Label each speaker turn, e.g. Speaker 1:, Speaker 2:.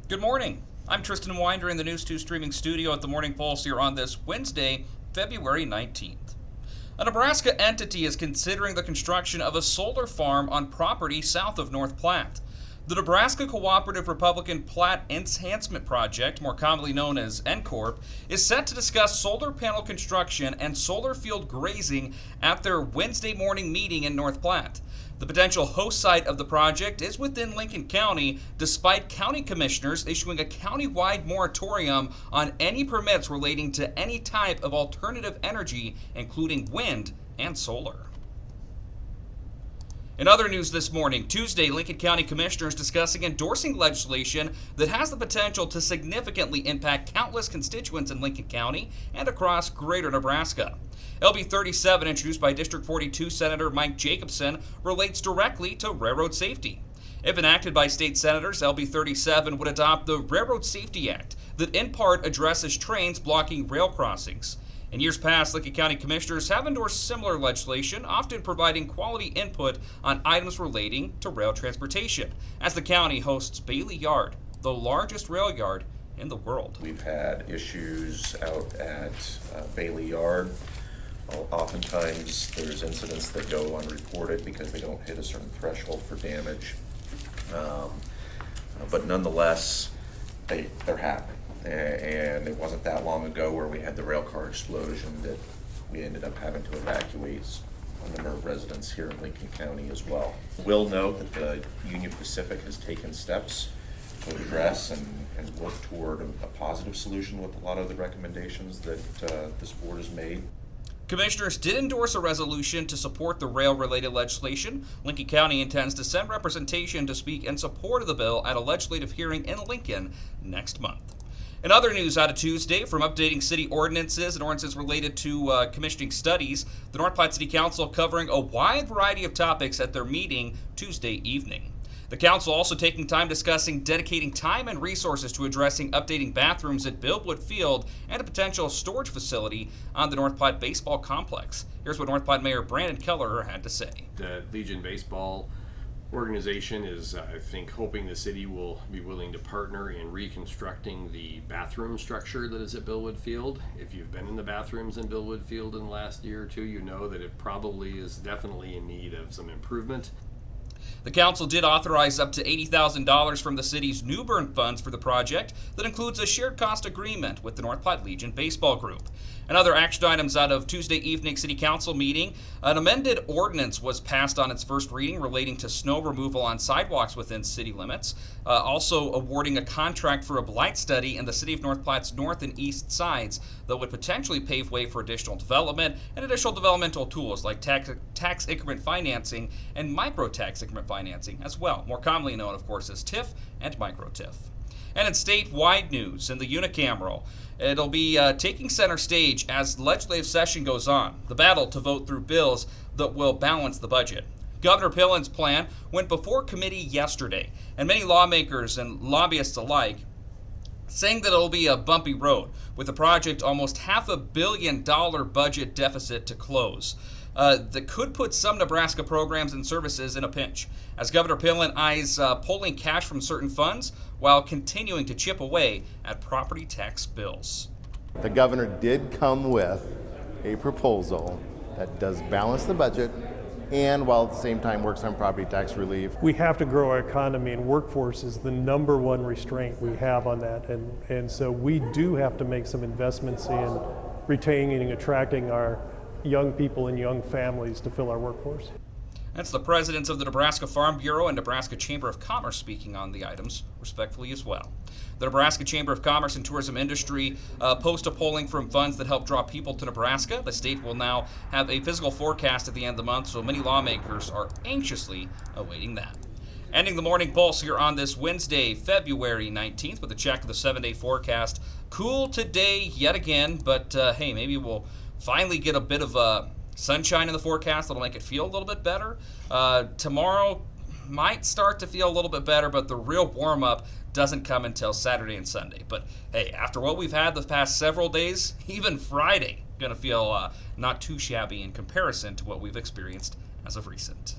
Speaker 1: Good morning. I'm Tristan Winder in the News 2 streaming studio at the Morning Pulse here on this Wednesday, February 19th. A Nebraska entity is considering the construction of a solar farm on property south of North Platte. The Nebraska Cooperative Republican Platte Enhancement Project, more commonly known as N-Corpe, is set to discuss solar panel construction and solar field grazing at their Wednesday morning meeting in North Platte. The potential host site of the project is within Lincoln County, despite county commissioners issuing a county-wide moratorium on any permits relating to any type of alternative energy, including wind and solar. In other news this morning, Tuesday, Lincoln County Commissioners discussing endorsing legislation that has the potential to significantly impact countless constituents in Lincoln County and across greater Nebraska. LB 37, introduced by District 42 Senator Mike Jacobson, relates directly to railroad safety. If enacted by state senators, LB 37 would adopt the Railroad Safety Act that in part addresses trains blocking rail crossings. In years past, Lincoln County Commissioners have endorsed similar legislation, often providing quality input on items relating to rail transportation, as the county hosts Bailey Yard, the largest rail yard in the world.
Speaker 2: We've had issues out at Bailey Yard. Oftentimes there's incidents that go unreported because they don't hit a certain threshold for damage. But nonetheless, they're happening. And it wasn't that long ago where we had the rail car explosion that we ended up having to evacuate a number of residents here in Lincoln County as well. We'll note that the Union Pacific has taken steps to address and work toward a positive solution with a lot of the recommendations that this board has made.
Speaker 1: Commissioners did endorse a resolution to support the rail-related legislation. Lincoln County intends to send representation to speak in support of the bill at a legislative hearing in Lincoln next month. In other news out of Tuesday, from updating city ordinances and ordinances related to commissioning studies, the North Platte City Council covering a wide variety of topics at their meeting Tuesday evening. The council also taking time discussing dedicating time and resources to addressing updating bathrooms at Billwood Field and a potential storage facility on the North Platte Baseball Complex. Here's what North Platte Mayor Brandon Kelleher had to say.
Speaker 3: The Legion Baseball organization is, I think, hoping the city will be willing to partner in reconstructing the bathroom structure that is at Billwood Field. If you've been in the bathrooms in Billwood Field in the last year or two, you know that it probably is definitely in need of some improvement.
Speaker 1: The council did authorize up to $80,000 from the city's Newbern funds for the project that includes a shared cost agreement with the North Platte Legion Baseball Group. And other action items out of Tuesday evening City Council meeting, an amended ordinance was passed on its first reading relating to snow removal on sidewalks within city limits, also awarding a contract for a blight study in the city of North Platte's north and east sides that would potentially pave way for additional development and additional developmental tools like tax increment financing and micro-tax increment financing as well, more commonly known, of course, as TIF and micro-TIF. And in statewide news, in the unicameral, it'll be taking center stage as legislative session goes on, the battle to vote through bills that will balance the budget. Governor Pillen's plan went before committee yesterday, and many lawmakers and lobbyists alike saying that it'll be a bumpy road, with the project almost $500 million budget deficit to close. That could put some Nebraska programs and services in a pinch, as Governor Pillen eyes pulling cash from certain funds while continuing to chip away at property tax bills.
Speaker 4: The governor did come with a proposal that does balance the budget and while at the same time works on property tax relief.
Speaker 5: We have to grow our economy, and workforce is the number one restraint we have on that. And so we do have to make some investments in retaining and attracting our young people and young families to fill our workforce.
Speaker 1: That's the presidents of the Nebraska Farm Bureau and Nebraska Chamber of Commerce speaking on the items, respectfully as well. The Nebraska Chamber of Commerce and Tourism Industry post a polling from funds that help draw people to Nebraska. The state will now have a physical forecast at the end of the month, so many lawmakers are anxiously awaiting that. Ending the Morning Pulse here on this Wednesday, February 19th, with a check of the 7-day forecast. Cool today yet again, but hey, maybe we'll finally get a bit of sunshine in the forecast that'll make it feel a little bit better. Tomorrow might start to feel a little bit better, but the real warm-up doesn't come until Saturday and Sunday. But hey, after what we've had the past several days, even Friday gonna feel not too shabby in comparison to what we've experienced as of recent.